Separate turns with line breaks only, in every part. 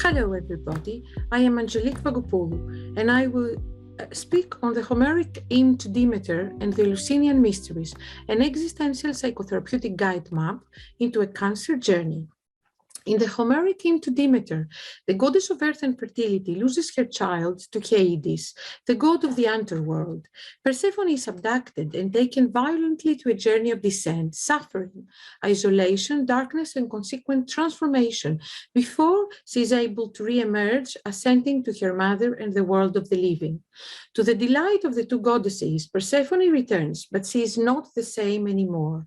Hello everybody, I am Angelique Pagopoulou and I will speak on the Homeric hymn to Demeter and the Eleusinian Mysteries, an existential psychotherapeutic guide map into a cancer journey. In the Homeric hymn to Demeter, the goddess of earth and fertility loses her child to Hades, the god of the underworld. Persephone is abducted and taken violently to a journey of descent, suffering, isolation, darkness, and consequent transformation before she is able to re-emerge, ascending to her mother and the world of the living. To the delight of the two goddesses, Persephone returns, but she is not the same anymore.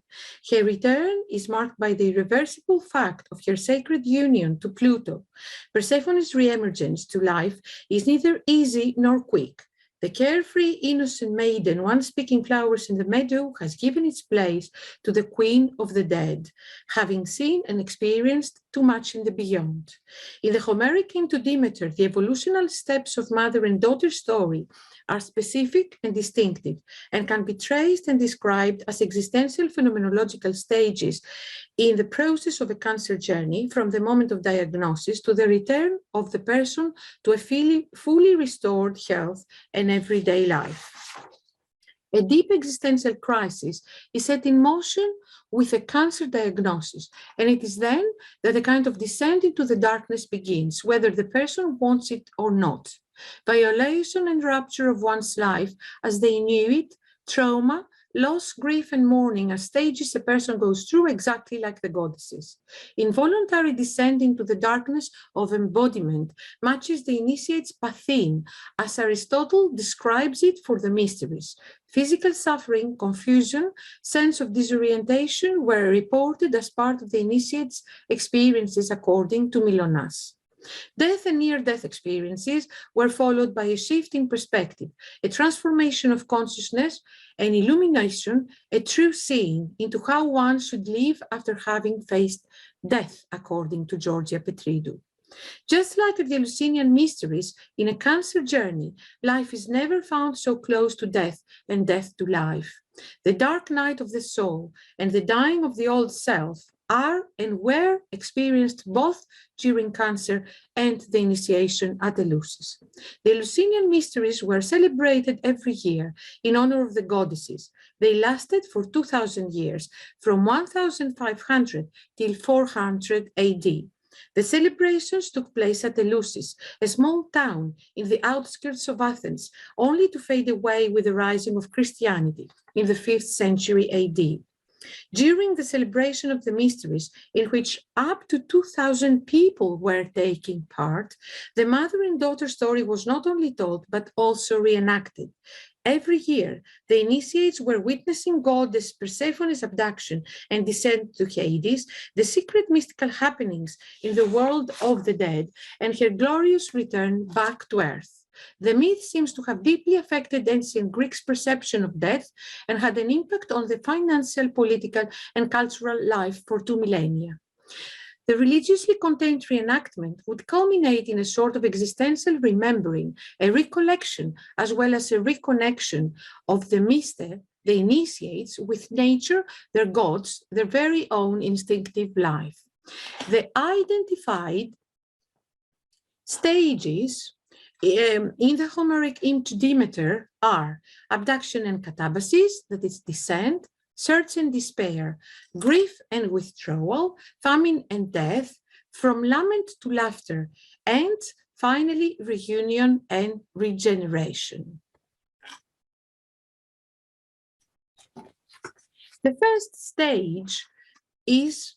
Her return is marked by the irreversible fact of her sacred union to Pluto. Persephone's re-emergence to life is neither easy nor quick. The carefree, innocent maiden once picking flowers in the meadow has given its place to the queen of the dead, having seen and experienced too much in the beyond. In the Homeric hymn to Demeter, the evolutional steps of mother and daughter story are specific and distinctive and can be traced and described as existential phenomenological stages in the process of a cancer journey from the moment of diagnosis to the return of the person to a fully restored health and everyday life. A deep existential crisis is set in motion with a cancer diagnosis, and it is then that a kind of descent into the darkness begins, whether the person wants it or not. Violation and rupture of one's life as they knew it, trauma, loss, grief, and mourning are stages a person goes through exactly like the goddesses. Involuntary descent into the darkness of embodiment matches the initiate's pathine, as Aristotle describes it for the mysteries. Physical suffering, confusion, sense of disorientation were reported as part of the initiate's experiences according to Milonas. Death and near-death experiences were followed by a shift in perspective, a transformation of consciousness, an illumination, a true seeing into how one should live after having faced death, according to Georgia Petridou. Just like the Eleusinian mysteries, in a cancer journey, life is never found so close to death and death to life. The dark night of the soul and the dying of the old self are and were experienced both during cancer and the initiation at Eleusis. The Eleusinian mysteries were celebrated every year in honor of the goddesses. They lasted for 2,000 years, from 1,500 till 400 AD. The celebrations took place at Eleusis, a small town in the outskirts of Athens, only to fade away with the rising of Christianity in the 5th century AD. During the celebration of the mysteries, in which up to 2,000 people were taking part, the mother and daughter story was not only told, but also reenacted. Every year, the initiates were witnessing goddess Persephone's abduction and descent to Hades, the secret mystical happenings in the world of the dead, and her glorious return back to earth. The myth seems to have deeply affected ancient Greeks' perception of death and had an impact on the financial, political, and cultural life for 2 millennia. The religiously contained reenactment would culminate in a sort of existential remembering, a recollection, as well as a reconnection of the mystic, the initiates, with nature, their gods, their very own instinctive life. The identified stages in the Homeric hymn to Demeter are abduction and catabasis, that is descent, search and despair, grief and withdrawal, famine and death, from lament to laughter, and finally reunion and regeneration. The first stage is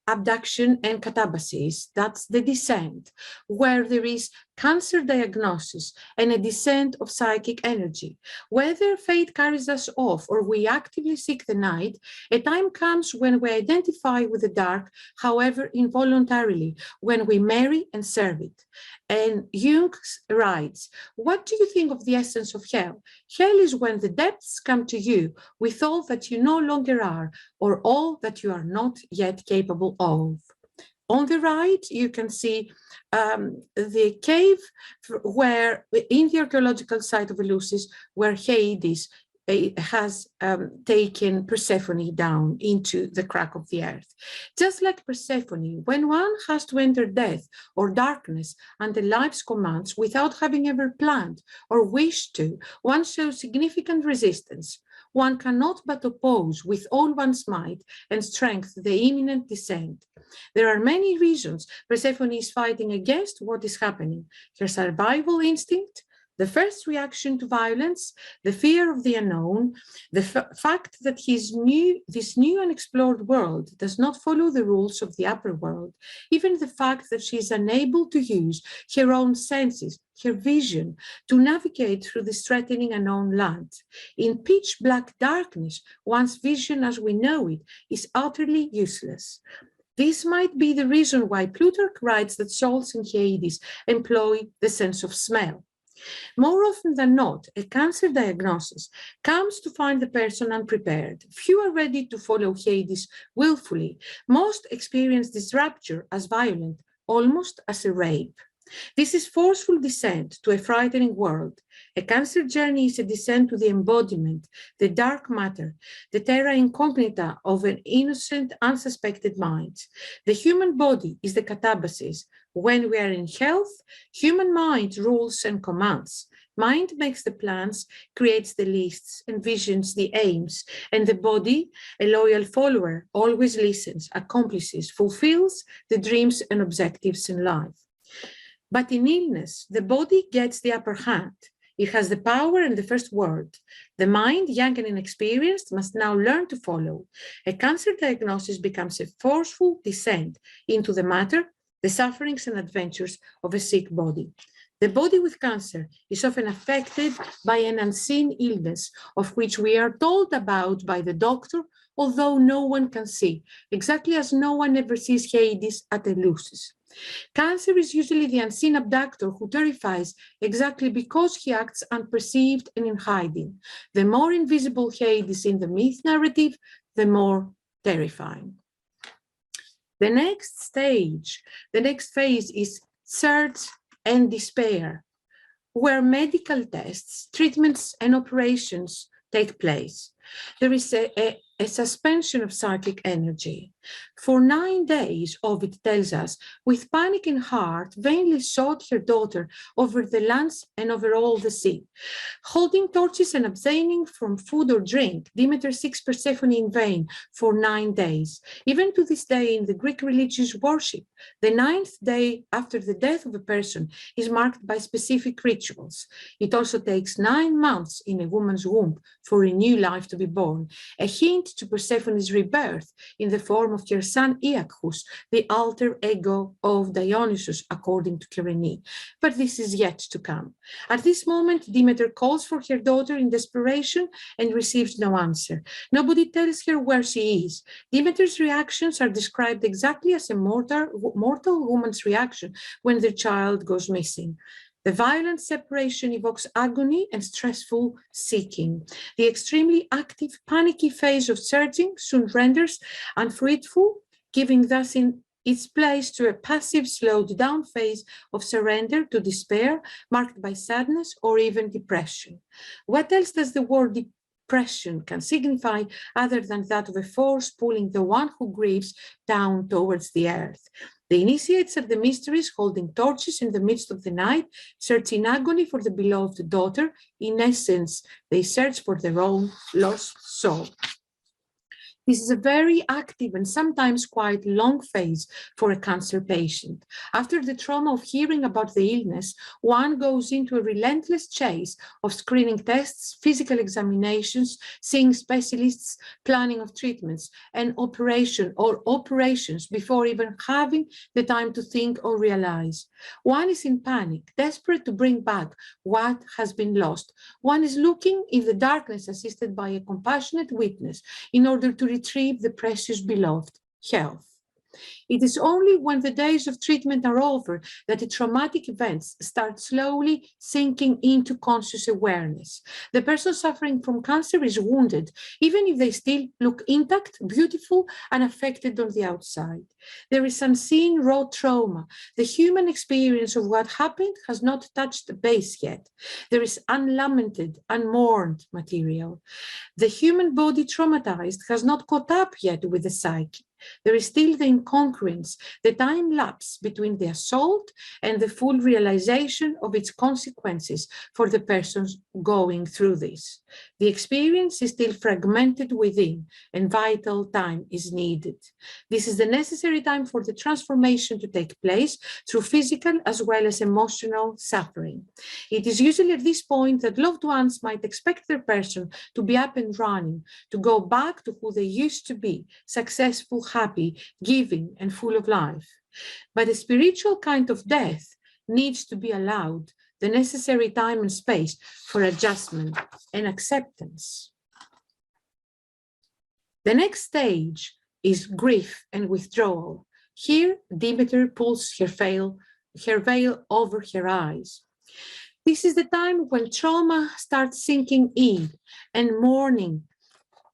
abduction and catabasis, that's the descent, where there is cancer diagnosis and a descent of psychic energy. Whether fate carries us off or we actively seek the night, a time comes when we identify with the dark, however involuntarily, when we marry and serve it. And Jung writes, what do you think of the essence of hell? Hell is when the depths come to you with all that you no longer are, or all that you are not yet capable of. On the right, you can see the cave where, in the archaeological site of Eleusis, where Hades has taken Persephone down into the crack of the earth. Just like Persephone, when one has to enter death or darkness under life's commands without having ever planned or wished to, one shows significant resistance. One cannot but oppose with all one's might and strength the imminent descent. There are many reasons Persephone is fighting against what is happening. Her survival instinct, the first reaction to violence, the fear of the unknown, the fact that this new unexplored world does not follow the rules of the upper world, even the fact that she is unable to use her own senses, her vision, to navigate through this threatening unknown land. In pitch black darkness, one's vision as we know it is utterly useless. This might be the reason why Plutarch writes that souls in Hades employ the sense of smell. More often than not, a cancer diagnosis comes to find the person unprepared. Few are ready to follow Hades willfully. Most experience this rupture as violent, almost as a rape. This is forceful descent to a frightening world. A cancer journey is a descent to the embodiment, the dark matter, the terra incognita of an innocent, unsuspected mind. The human body is the catabasis. When we are in health, human mind rules and commands. Mind makes the plans, creates the lists, envisions the aims, and the body, a loyal follower, always listens, accomplishes, fulfills the dreams and objectives in life. But in illness, the body gets the upper hand. It has the power and the first word. The mind, young and inexperienced, must now learn to follow. A cancer diagnosis becomes a forceful descent into the matter, the sufferings and adventures of a sick body. The body with cancer is often affected by an unseen illness of which we are told about by the doctor, although no one can see, exactly as no one ever sees Hades at Eleusis. Cancer is usually the unseen abductor who terrifies exactly because he acts unperceived and in hiding. The more invisible Hades in the myth narrative, the more terrifying. The next phase is search and despair, where medical tests, treatments, and operations take place. There is a suspension of psychic energy. For 9 days, Ovid tells us, with panic in heart, vainly sought her daughter over the lands and over all the sea. Holding torches and abstaining from food or drink, Demeter seeks Persephone in vain for 9 days. Even to this day in the Greek religious worship, the 9th day after the death of a person is marked by specific rituals. It also takes 9 months in a woman's womb for a new life to be born, a hint to Persephone's rebirth in the form of her son Iacchus, the alter ego of Dionysus, according to Kyrene. But this is yet to come. At this moment, Demeter calls for her daughter in desperation and receives no answer. Nobody tells her where she is. Demeter's reactions are described exactly as a mortal woman's reaction when their child goes missing. The violent separation evokes agony and stressful seeking. The extremely active, panicky phase of searching soon renders unfruitful, giving thus in its place to a passive, slowed down phase of surrender to despair, marked by sadness or even depression. What else does the word depression can signify other than that of a force pulling the one who grieves down towards the earth? The initiates of the mysteries, holding torches in the midst of the night, search in agony for the beloved daughter. In essence, they search for their own lost soul. This is a very active and sometimes quite long phase for a cancer patient. After the trauma of hearing about the illness, one goes into a relentless chase of screening tests, physical examinations, seeing specialists, planning of treatments, and operations before even having the time to think or realize. One is in panic, desperate to bring back what has been lost. One is looking in the darkness, assisted by a compassionate witness, in order to retrieve the precious beloved health. It is only when the days of treatment are over that the traumatic events start slowly sinking into conscious awareness. The person suffering from cancer is wounded, even if they still look intact, beautiful, and unaffected on the outside. There is unseen raw trauma. The human experience of what happened has not touched the base yet. There is unlamented, unmourned material. The human body traumatized has not caught up yet with the psyche. There is still the incongruence, the time lapse between the assault and the full realization of its consequences for the persons going through this. The experience is still fragmented within, and vital time is needed. This is the necessary time for the transformation to take place through physical as well as emotional suffering. It is usually at this point that loved ones might expect their person to be up and running, to go back to who they used to be, successful, happy, giving, and full of life. But a spiritual kind of death needs to be allowed the necessary time and space for adjustment and acceptance. The next stage is grief and withdrawal. Here, Demeter pulls her veil over her eyes. This is the time when trauma starts sinking in and mourning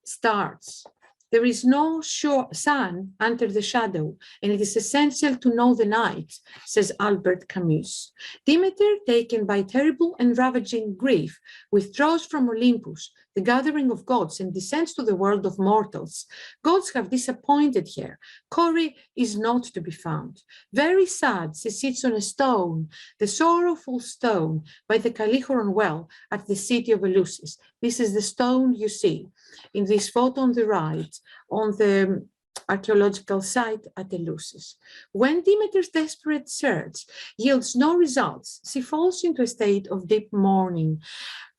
starts. There is no sun under the shadow, and it is essential to know the night, says Albert Camus. Demeter, taken by terrible and ravaging grief, withdraws from Olympus, the gathering of gods, and descends to the world of mortals. Gods have disappointed her. Kore is not to be found. Very sad, she sits on a stone, the sorrowful stone by the Callichoron well at the city of Eleusis. This is the stone you see in this photo on the right, on the archaeological site at Eleusis. When Demeter's desperate search yields no results, she falls into a state of deep mourning,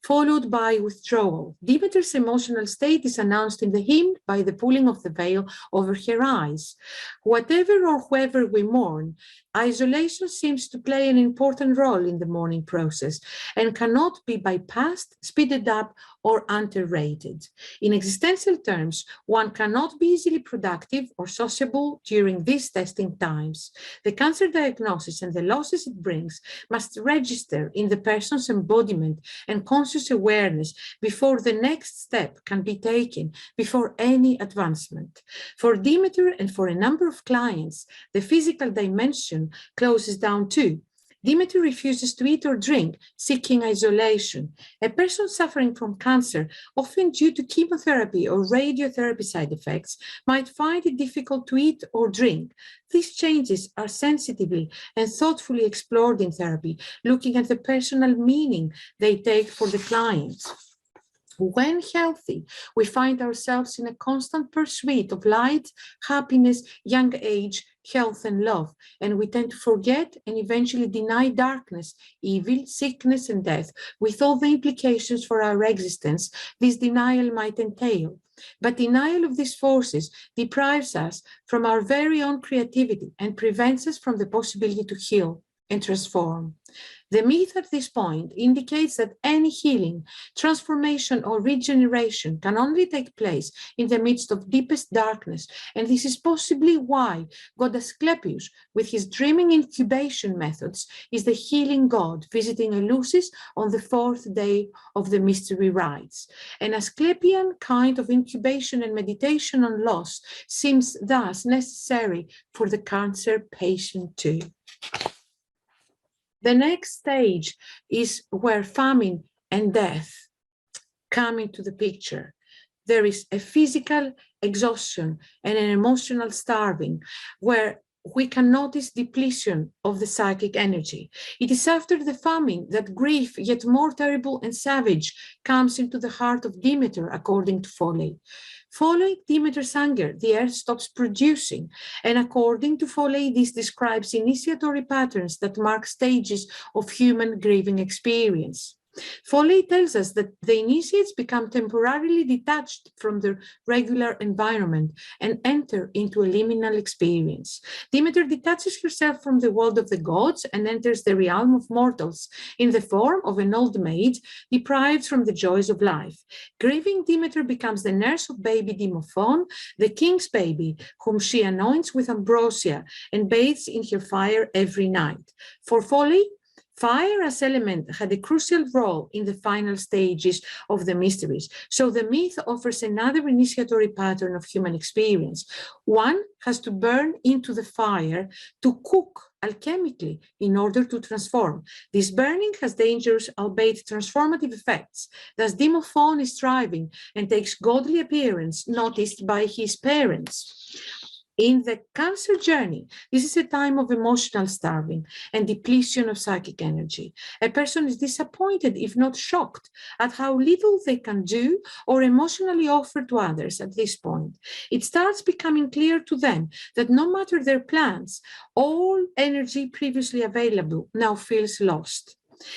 followed by withdrawal. Demeter's emotional state is announced in the hymn by the pulling of the veil over her eyes. Whatever or whoever we mourn, isolation seems to play an important role in the mourning process and cannot be bypassed, speeded up, or underrated. In existential terms, one cannot be easily productive or sociable during these testing times. The cancer diagnosis and the losses it brings must register in the person's embodiment and conscious awareness before the next step can be taken, before any advancement. For Demeter and for a number of clients, the physical dimension closes down too. Demeter refuses to eat or drink, seeking isolation. A person suffering from cancer, often due to chemotherapy or radiotherapy side effects, might find it difficult to eat or drink. These changes are sensitively and thoughtfully explored in therapy, looking at the personal meaning they take for the client. When healthy, we find ourselves in a constant pursuit of light, happiness, young age, health, and love, and we tend to forget and eventually deny darkness, evil, sickness, and death, with all the implications for our existence this denial might entail. But denial of these forces deprives us from our very own creativity and prevents us from the possibility to heal and transform. The myth at this point indicates that any healing, transformation, or regeneration can only take place in the midst of deepest darkness, and this is possibly why god Asclepius, with his dreaming incubation methods, is the healing god visiting Eleusis on the fourth day of the mystery rites. An Asclepian kind of incubation and meditation on loss seems thus necessary for the cancer patient too. The next stage is where famine and death come into the picture. There is a physical exhaustion and an emotional starving where we can notice depletion of the psychic energy. It is after the famine that grief, yet more terrible and savage, comes into the heart of Demeter, according to Foley. Following Demeter's anger, the earth stops producing, and according to Foley, this describes initiatory patterns that mark stages of human grieving experience. Foley tells us that the initiates become temporarily detached from their regular environment and enter into a liminal experience. Demeter detaches herself from the world of the gods and enters the realm of mortals in the form of an old maid deprived from the joys of life. Grieving Demeter becomes the nurse of baby Demophon, the king's baby, whom she anoints with ambrosia and bathes in her fire every night. For Foley, fire as element had a crucial role in the final stages of the mysteries, so the myth offers another initiatory pattern of human experience. One has to burn into the fire to cook alchemically in order to transform. This burning has dangerous, albeit transformative effects. Thus, Demophon is striving and takes godly appearance noticed by his parents. In the Cancer journey, this is a time of emotional starving and depletion of psychic energy. A person is disappointed, if not shocked, at how little they can do or emotionally offer to others at this point. It starts becoming clear to them that no matter their plans, all energy previously available now feels lost.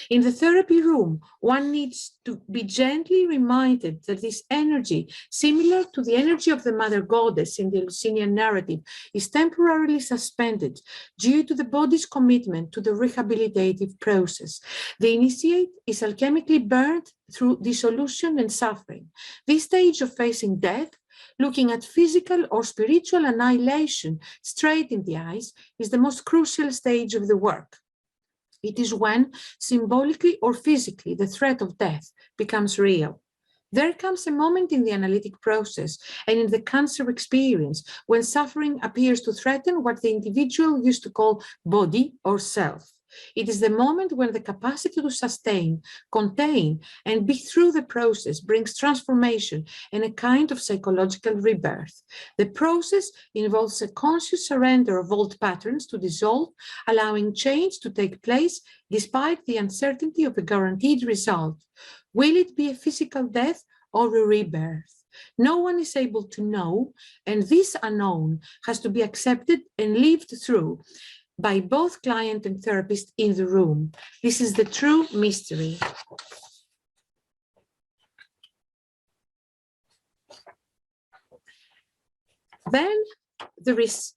In the therapy room, one needs to be gently reminded that this energy, similar to the energy of the Mother Goddess in the Eleusinian narrative, is temporarily suspended due to the body's commitment to the rehabilitative process. The initiate is alchemically burned through dissolution and suffering. This stage of facing death, looking at physical or spiritual annihilation straight in the eyes, is the most crucial stage of the work. It is when, symbolically or physically, the threat of death becomes real. There comes a moment in the analytic process and in the cancer experience when suffering appears to threaten what the individual used to call body or self. It is the moment when the capacity to sustain, contain, and be through the process brings transformation and a kind of psychological rebirth. The process involves a conscious surrender of old patterns to dissolve, allowing change to take place despite the uncertainty of a guaranteed result. Will it be a physical death or a rebirth? No one is able to know, and this unknown has to be accepted and lived through by both client and therapist in the room. This is the true mystery. Then there is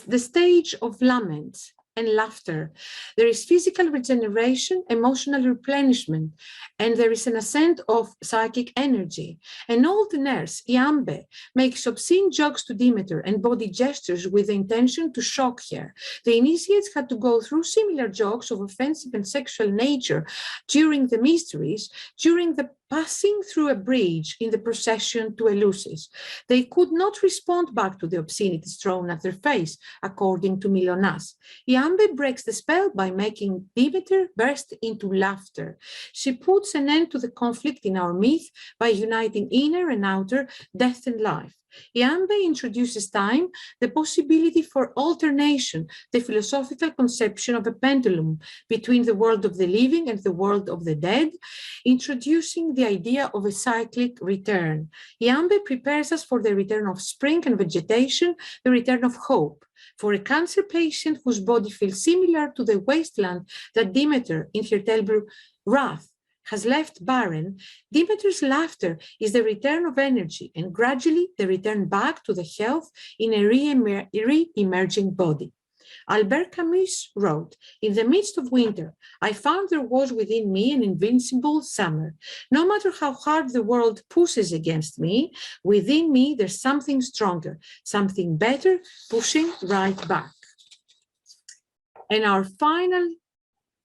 the stage of lament and laughter. There is physical regeneration, emotional replenishment, and there is an ascent of psychic energy. An old nurse, Iambe, makes obscene jokes to Demeter and body gestures with the intention to shock her. The initiates had to go through similar jokes of offensive and sexual nature during the mysteries, during the passing through a bridge in the procession to Eleusis. They could not respond back to the obscenities thrown at their face, according to Milonas. Iambe breaks the spell by making Demeter burst into laughter. She puts an end to the conflict in our myth by uniting inner and outer, death and life. Iambe introduces time, the possibility for alternation, the philosophical conception of a pendulum between the world of the living and the world of the dead, introducing the idea of a cyclic return. Iambe prepares us for the return of spring and vegetation, the return of hope. For a cancer patient whose body feels similar to the wasteland that Demeter in her tale Wrath has left barren, Demeter's laughter is the return of energy and gradually the return back to the health in a re-emerging body. Albert Camus wrote, "In the midst of winter, I found there was within me an invincible summer. No matter how hard the world pushes against me, within me there's something stronger, something better pushing right back." And our final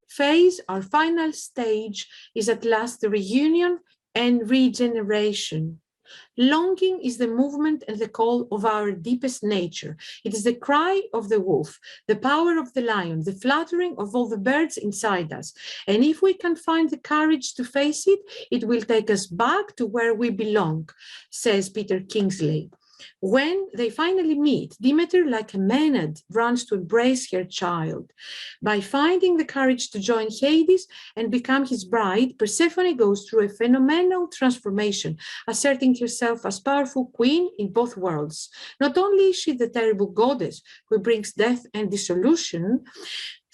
phase, our final stage is at last the reunion and regeneration. Longing is the movement and the call of our deepest nature. It is the cry of the wolf, the power of the lion, the fluttering of all the birds inside us. And if we can find the courage to face it, it will take us back to where we belong, says Peter Kingsley. When they finally meet, Demeter, like a Maenad, runs to embrace her child. By finding the courage to join Hades and become his bride, Persephone goes through a phenomenal transformation, asserting herself as powerful queen in both worlds. Not only is she the terrible goddess who brings death and dissolution,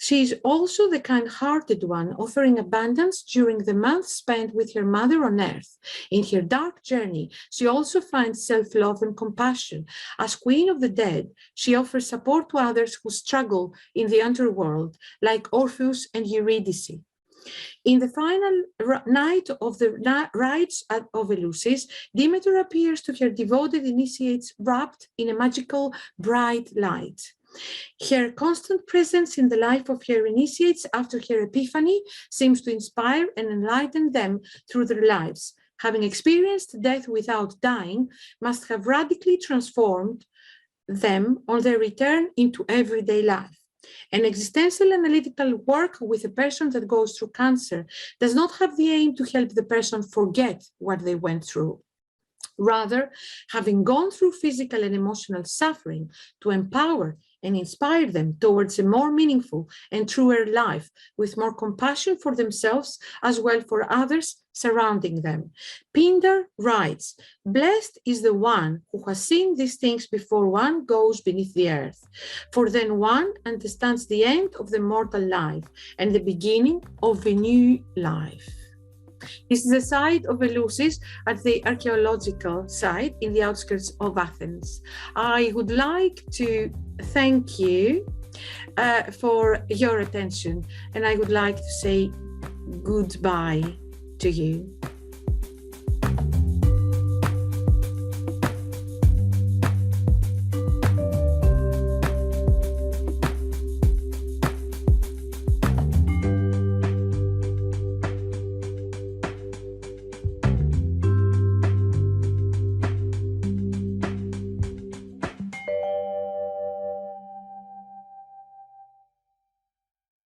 She is also the kind-hearted one, offering abundance during the months spent with her mother on earth. In her dark journey, she also finds self-love and compassion. As Queen of the Dead, she offers support to others who struggle in the underworld, like Orpheus and Eurydice. In the final night of the rites of Eleusis, Demeter appears to her devoted initiates wrapped in a magical bright light. Her constant presence in the life of her initiates after her epiphany seems to inspire and enlighten them through their lives. Having experienced death without dying must have radically transformed them on their return into everyday life. An existential analytical work with a person that goes through cancer does not have the aim to help the person forget what they went through. Rather, having gone through physical and emotional suffering, to empower and inspire them towards a more meaningful and truer life with more compassion for themselves as well for others surrounding them. Pindar writes, "Blessed is the one who has seen these things before one goes beneath the earth, for then one understands the end of the mortal life and the beginning of a new life." This is the site of Eleusis at the archaeological site in the outskirts of Athens. I would like to thank you for your attention, and I would like to say goodbye to you.